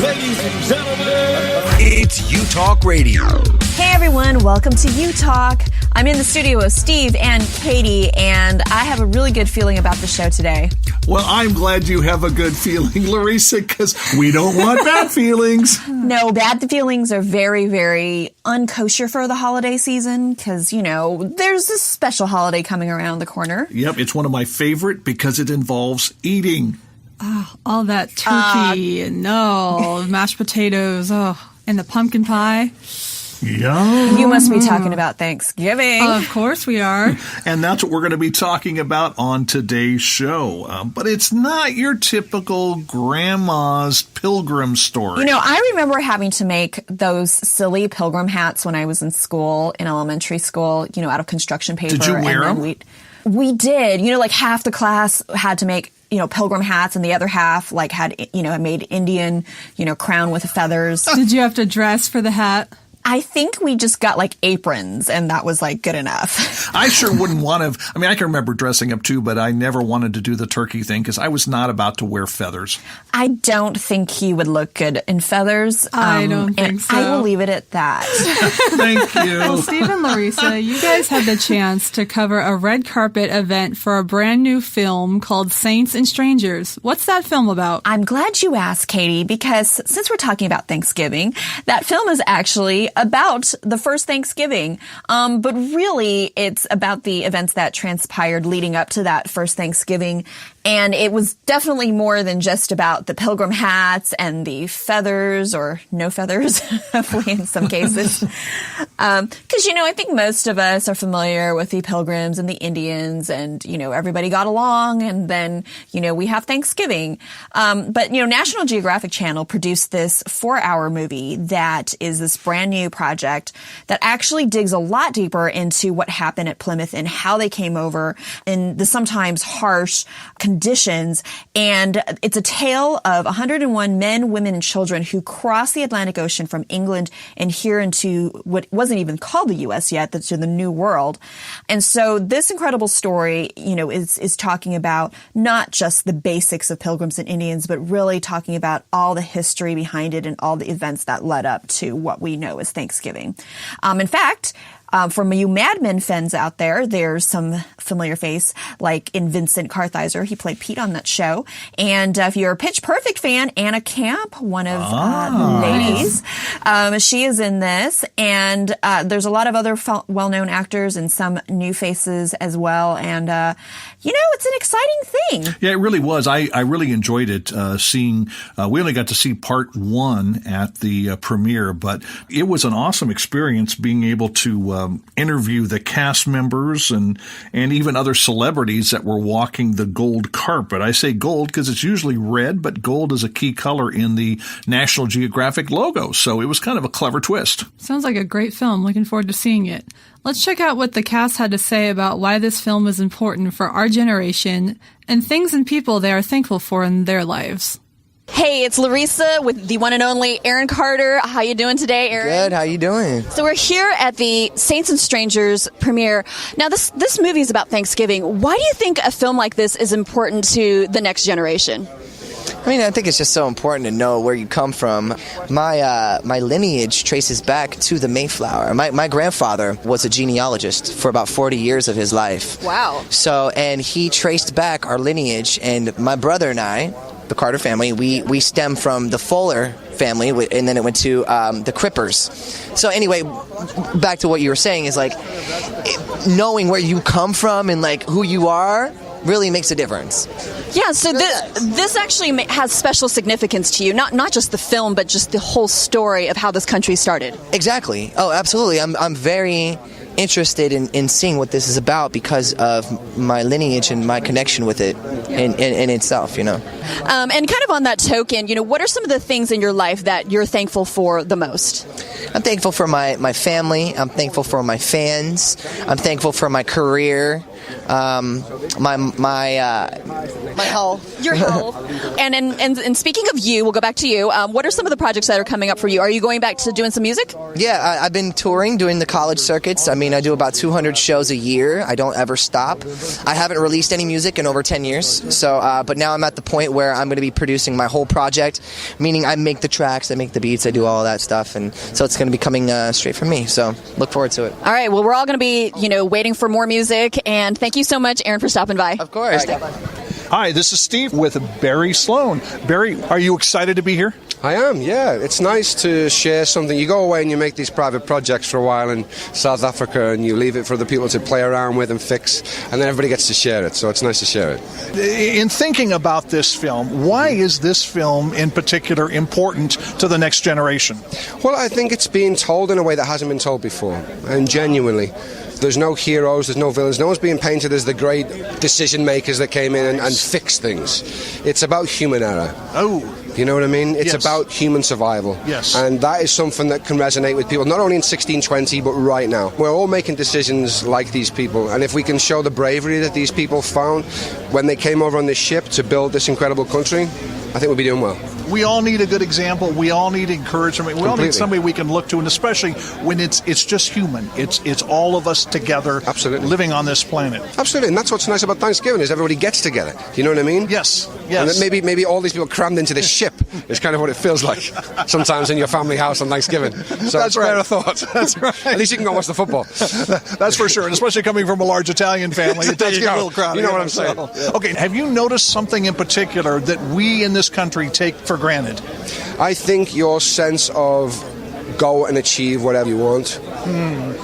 Ladies and gentlemen, it's You Talk Radio. Hey everyone, welcome to You Talk. I'm in the studio with Steve and Katie, and I have a really good feeling about the show today. Well, I'm glad you have a good feeling, Larissa, because we don't want bad feelings. No, bad feelings are very, very unkosher for the holiday season because, you know, there's this special holiday coming around the corner. Yep, it's one of my favorite because it involves eating. Oh, all that turkey and mashed potatoes, and the pumpkin pie. Yum. You must be talking about Thanksgiving. Of course we are. And that's what we're going to be talking about on today's show. But it's not your typical grandma's pilgrim story. You know, I remember having to make those silly pilgrim hats when I was in school, in elementary school, you know, out of construction paper. Did you wear them? We did. You know, like half the class had to make, you know, pilgrim hats, and the other half like had, you know, made Indian, you know, crown with feathers. Did you have to dress for the hat? I think we just got like aprons, and that was like good enough. I sure wouldn't want to. I mean, I can remember dressing up too, but I never wanted to do the turkey thing because I was not about to wear feathers. I don't think he would look good in feathers. I don't think so. I will leave it at that. Thank you. Well, Steve and Larissa, you guys had the chance to cover a red carpet event for a brand new film called Saints and Strangers. What's that film about? I'm glad you asked, Katie, because since we're talking about Thanksgiving, that film is actually about the first Thanksgiving. But really, it's about the events that transpired leading up to that first Thanksgiving. And it was definitely more than just about the pilgrim hats and the feathers, or no feathers, hopefully in some cases. Because, you know, I think most of us are familiar with the Pilgrims and the Indians, and, you know, everybody got along, and then, you know, we have Thanksgiving. But, you know, National Geographic Channel produced this 4-hour movie that is this brand new project that actually digs a lot deeper into what happened at Plymouth and how they came over in the sometimes harsh conditions. And it's a tale of 101 men, women, and children who crossed the Atlantic Ocean from England and here into what wasn't even called the U.S. yet, to the New World. And so this incredible story, you know, is talking about not just the basics of Pilgrims and Indians, but really talking about all the history behind it and all the events that led up to what we know as Thanksgiving. In fact, for you Mad Men fans out there, there's some familiar face, like in Vincent Kartheiser. He played Pete on that show. And if you're a Pitch Perfect fan, Anna Camp, one of the ladies, she is in this. And there's a lot of other well-known actors and some new faces as well. And, you know, it's an exciting thing. Yeah, it really was. I really enjoyed it, seeing, we only got to see part one at the premiere, but it was an awesome experience being able to interview the cast members and even other celebrities that were walking the gold carpet. I say gold because it's usually red, but gold is a key color in the National Geographic logo. So it was kind of a clever twist. Sounds like a great film. Looking forward to seeing it. Let's check out what the cast had to say about why this film is important for our generation and things and people they are thankful for in their lives. Hey, it's Larissa with the one and only Aaron Carter. How you doing today, Aaron? Good. How you doing? So we're here at the Saints and Strangers premiere. Now, this movie is about Thanksgiving. Why do you think a film like this is important to the next generation? I mean, I think it's just so important to know where you come from. My lineage traces back to the Mayflower. My grandfather was a genealogist for about 40 years of his life. Wow. So, and he traced back our lineage, and my brother and I, the Carter family, we stem from the Fuller family, and then it went to the Crippers. So anyway, back to what you were saying is like knowing where you come from and like who you are really makes a difference. Yeah, so this actually has special significance to you, not just the film, but just the whole story of how this country started. Exactly. Oh, absolutely. I'm very interested in seeing what this is about because of my lineage and my connection with it in itself, you know. And kind of on that token, you know, what are some of the things in your life that you're thankful for the most? I'm thankful for my family. I'm thankful for my fans. I'm thankful for my career. My health. Your health. And speaking of you, we'll go back to you. What are some of the projects that are coming up for you? Are you going back to doing some music? Yeah, I've been touring, doing the college circuits. I mean, I do about 200 shows a year. I don't ever stop. I haven't released any music in over 10 years. So, but now I'm at the point where I'm going to be producing my whole project, meaning I make the tracks, I make the beats, I do all that stuff, and so it's going to be coming straight from me. So, look forward to it. All right. Well, we're all going to be, waiting for more music. And thank you so much, Aaron, for stopping by. Of course. Hi, this is Steve with Barry Sloan. Barry, are you excited to be here? I am, yeah. It's nice to share something. You go away and you make these private projects for a while in South Africa and you leave it for the people to play around with and fix, and then everybody gets to share it, so it's nice to share it. In thinking about this film, why is this film in particular important to the next generation? Well, I think it's being told in a way that hasn't been told before, and genuinely. There's no heroes, there's no villains. No one's being painted as the great decision makers that came in and fixed things. It's about human error. Oh. You know what I mean? It's Yes. about human survival. Yes. And that is something that can resonate with people, not only in 1620, but right now. We're all making decisions like these people. And if we can show the bravery that these people found when they came over on this ship to build this incredible country, I think we'll be doing well. We all need a good example. We all need encouragement. We all need somebody we can look to, and especially when it's just human. It's all of us together, Absolutely, living on this planet. Absolutely, and that's what's nice about Thanksgiving is everybody gets together. You know what I mean? Yes. And that maybe all these people crammed into this ship is kind of what it feels like sometimes in your family house on Thanksgiving. So That's right. Better thought. That's right. At least you can go watch the football. That's for sure, and especially coming from a large Italian family, it does There you get a go. little crowded. You know what I'm saying. Okay, have you noticed something in particular that we in this country take for granted? I think your sense of go and achieve whatever you want,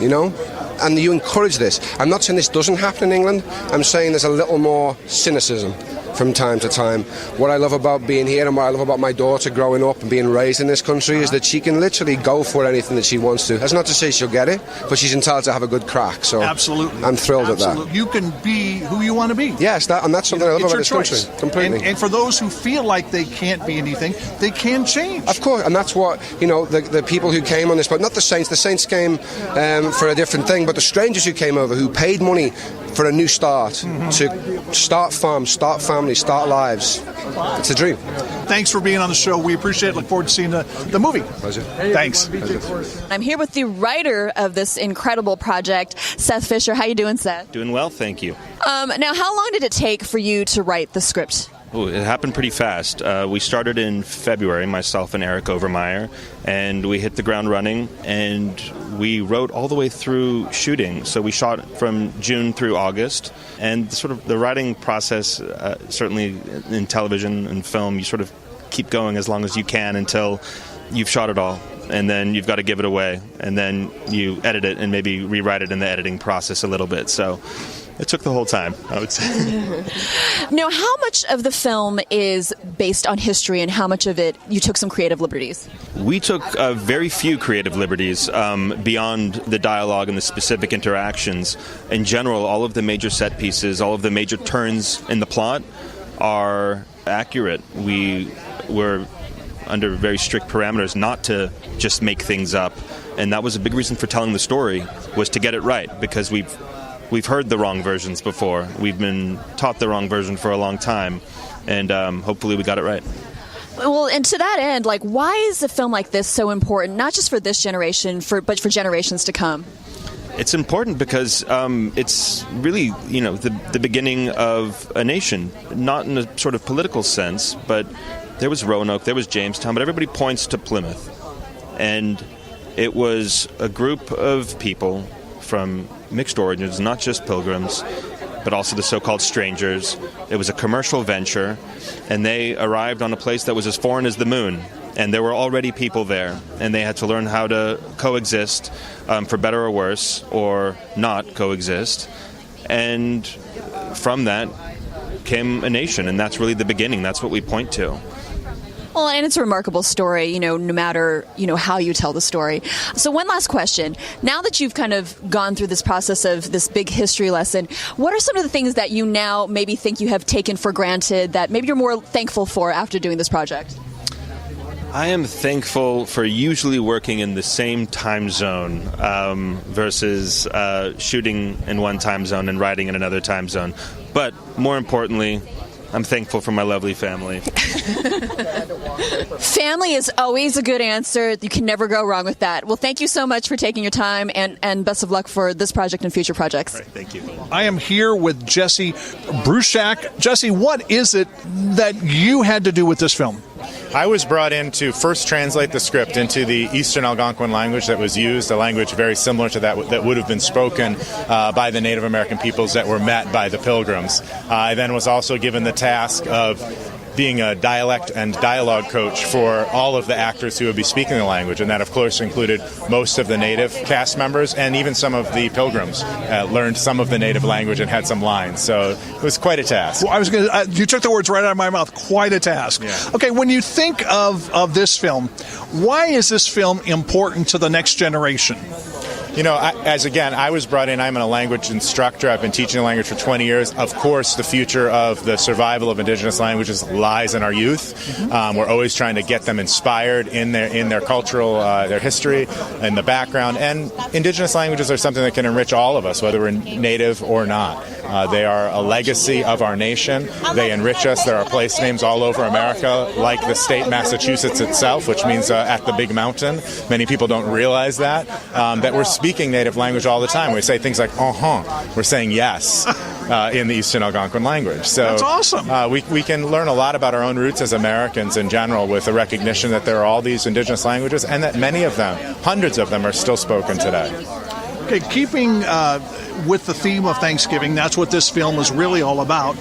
you know? And you encourage this. I'm not saying this doesn't happen in England. I'm saying there's a little more cynicism from time to time. What I love about being here and what I love about my daughter growing up and being raised in this country is that she can literally go for anything that she wants to. That's not to say she'll get it, but she's entitled to have a good crack. So Absolutely. I'm thrilled at that. You can be who you want to be. Yes, and that's something I love It's about your this choice. country. Completely. And for those who feel like they can't be anything, they can change. Of course, and that's what, the people who came on this boat, not the Saints came for a different thing, but the strangers who came over, who paid money for a new start, to start farms, start families, start lives. It's a dream. Thanks for being on the show. We appreciate it. Look forward to seeing the movie. Pleasure. Thanks. I'm here with the writer of this incredible project, Seth Fisher. How you doing, Seth? Doing well, thank you. Now, how long did it take for you to write the script? Ooh, it happened pretty fast. We started in February, myself and Eric Overmeyer, and we hit the ground running, and we wrote all the way through shooting. So we shot from June through August, and sort of the writing process, certainly in television and film, you sort of keep going as long as you can until you've shot it all. And then you've got to give it away, and then you edit it and maybe rewrite it in the editing process a little bit. So it took the whole time, I would say. Now, how much of the film is based on history and how much of it you took some creative liberties? We took very few creative liberties beyond the dialogue and the specific interactions. In general, all of the major set pieces, all of the major turns in the plot are accurate. We were under very strict parameters not to just make things up, and that was a big reason for telling the story, was to get it right, because we've heard the wrong versions before. We've been taught the wrong version for a long time, and hopefully we got it right. Well, and to that end, why is a film like this so important, not just for this generation, but for generations to come? It's important because it's really, the beginning of a nation, not in a sort of political sense, but there was Roanoke, there was Jamestown, but everybody points to Plymouth. And it was a group of people from mixed origins, not just pilgrims, but also the so-called strangers. It was a commercial venture, and they arrived on a place that was as foreign as the moon. And there were already people there, and they had to learn how to coexist, for better or worse, or not coexist. And from that came a nation, and that's really the beginning. That's what we point to. Well, and it's a remarkable story, no matter, how you tell the story. So one last question. Now that you've kind of gone through this process of this big history lesson, what are some of the things that you now maybe think you have taken for granted that maybe you're more thankful for after doing this project? I am thankful for usually working in the same time zone versus shooting in one time zone and writing in another time zone. But more importantly, I'm thankful for my lovely family. Family is always a good answer. You can never go wrong with that. Well, thank you so much for taking your time, and best of luck for this project and future projects. All right, thank you. I am here with Jesse Bruchac. Jesse, what is it that you had to do with this film? I was brought in to first translate the script into the Eastern Algonquin language that was used, a language very similar to that would have been spoken by the Native American peoples that were met by the Pilgrims. I then was also given the task of being a dialect and dialogue coach for all of the actors who would be speaking the language, and that of course included most of the Native cast members, and even some of the Pilgrims learned some of the Native language and had some lines, so it was quite a task. Well, you took the words right out of my mouth. Quite a task. Yeah. Okay, when you think of this film, why is this film important to the next generation? You know, I was brought in, I'm a language instructor. I've been teaching the language for 20 years. Of course, the future of the survival of indigenous languages lies in our youth. We're always trying to get them inspired in their cultural, their history, and the background. And indigenous languages are something that can enrich all of us, whether we're native or not. They are a legacy of our nation. They enrich us. There are place names all over America, like the state Massachusetts itself, which means at the big mountain. Many people don't realize that we're speaking native language all the time. We say things like We're saying yes in the Eastern Algonquin language. So that's awesome. We can learn a lot about our own roots as Americans in general with the recognition that there are all these indigenous languages and that many of them, hundreds of them, are still spoken today. Okay, keeping with the theme of Thanksgiving, that's what this film is really all about.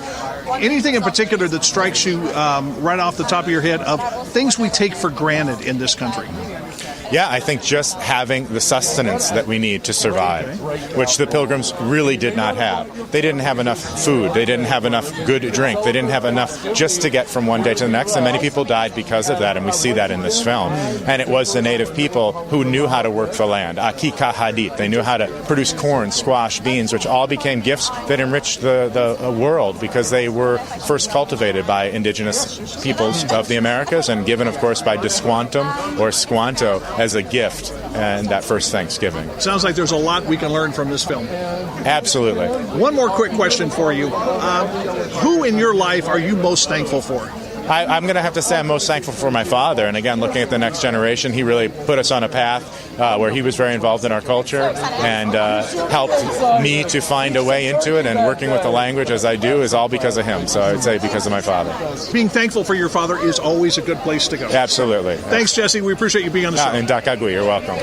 Anything in particular that strikes you right off the top of your head of things we take for granted in this country? Yeah, I think just having the sustenance that we need to survive, which the Pilgrims really did not have. They didn't have enough food. They didn't have enough good drink. They didn't have enough just to get from one day to the next, and many people died because of that, and we see that in this film. And it was the native people who knew how to work the land. Akika hadit. They knew how to produce corn, squash, beans, which all became gifts that enriched the world because they were first cultivated by indigenous peoples of the Americas and given, of course, by Desquantum or Squanto as a gift and that first Thanksgiving. Sounds like there's a lot we can learn from this film. Absolutely. One more quick question for you. Who in your life are you most thankful for? I'm going to have to say I'm most thankful for my father. And again, looking at the next generation, he really put us on a path where he was very involved in our culture and helped me to find a way into it. And working with the language as I do is all because of him. So I would say because of my father. Being thankful for your father is always a good place to go. Absolutely. Thanks, Jesse. We appreciate you being on the show. And Dakagui, you're welcome.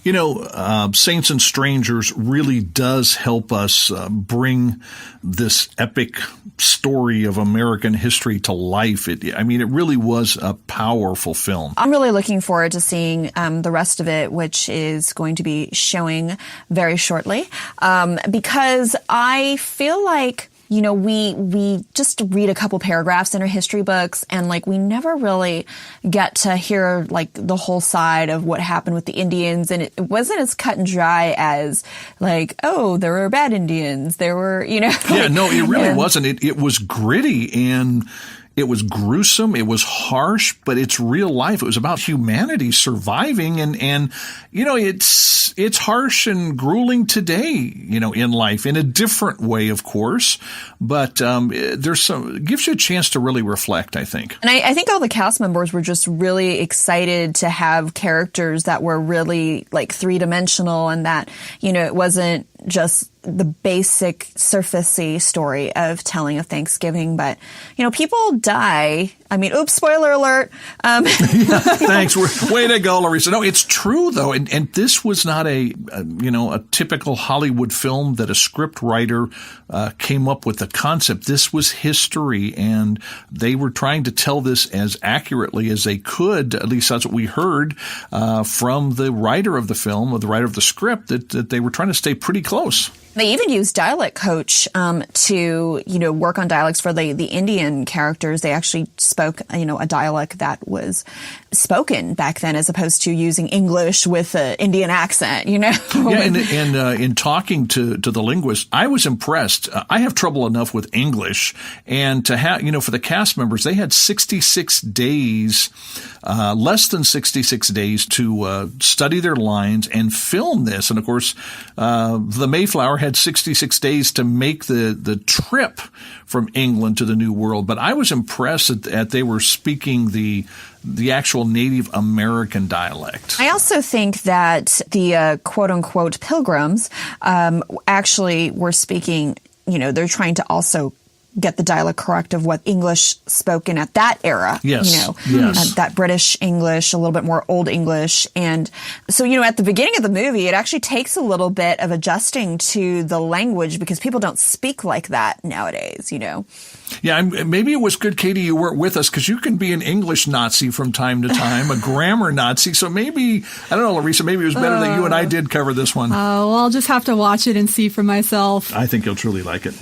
You know, Saints and Strangers really does help us bring this epic story of American history to life. It really was a powerful film. I'm really looking forward to seeing the rest of it, which is going to be showing very shortly, because I feel like, you know, we just read a couple paragraphs in our history books and we never really get to hear the whole side of what happened with the Indians. And it wasn't as cut and dry as oh, there were bad Indians. There were, you know. Yeah, no, it really wasn't. It was gritty and it was gruesome. It was harsh, but it's real life. It was about humanity surviving and you know, it's harsh and grueling today, you know, in life in a different way, of course, but it gives you a chance to really reflect, I think. And I think all the cast members were just really excited to have characters that were really three-dimensional and that, you know, it wasn't just the basic surfacey story of telling of Thanksgiving, but you know, people die. I mean, oops, spoiler alert. Yeah, thanks. Way to go, Larissa. No, it's true though. And this was not a typical Hollywood film that a script writer came up with the concept. This was history and they were trying to tell this as accurately as they could. At least that's what we heard from the writer of the film or the writer of the script that they were trying to stay pretty close. They even used Dialect Coach to, work on dialects for the Indian characters. They actually spoke, a dialect that was spoken back then, as opposed to using English with an Indian accent. Yeah, and in talking to the linguist, I was impressed. I have trouble enough with English, and to have, for the cast members, they had 66 days, less than 66 days to study their lines and film this. And of course, the Mayflower had 66 days to make the trip from England to the New World. But I was impressed that they were speaking the actual Native American dialect. I also think that the quote-unquote pilgrims actually were speaking, they're trying to also get the dialect correct of what English spoken at that era. Yes. That British English, a little bit more Old English. And so, at the beginning of the movie, it actually takes a little bit of adjusting to the language because people don't speak like that nowadays, Yeah, maybe it was good, Katie, you weren't with us because you can be an English Nazi from time to time, a grammar Nazi. So maybe, I don't know, Larissa, maybe it was better that you and I did cover this one. Well, I'll just have to watch it and see for myself. I think you'll truly like it.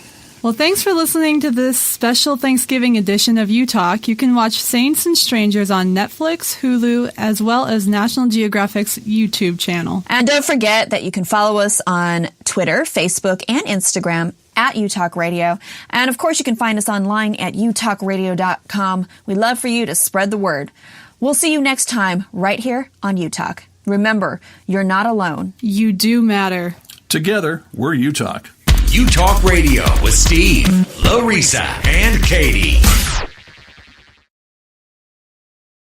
Well, thanks for listening to this special Thanksgiving edition of U-Talk. You can watch Saints and Strangers on Netflix, Hulu, as well as National Geographic's YouTube channel. And don't forget that you can follow us on Twitter, Facebook, and Instagram at U-Talk Radio. And of course, you can find us online at utalkradio.com. We'd love for you to spread the word. We'll see you next time right here on U-Talk. Remember, you're not alone. You do matter. Together, we're U-Talk. U Talk Radio with Steve, Larissa, and Katie.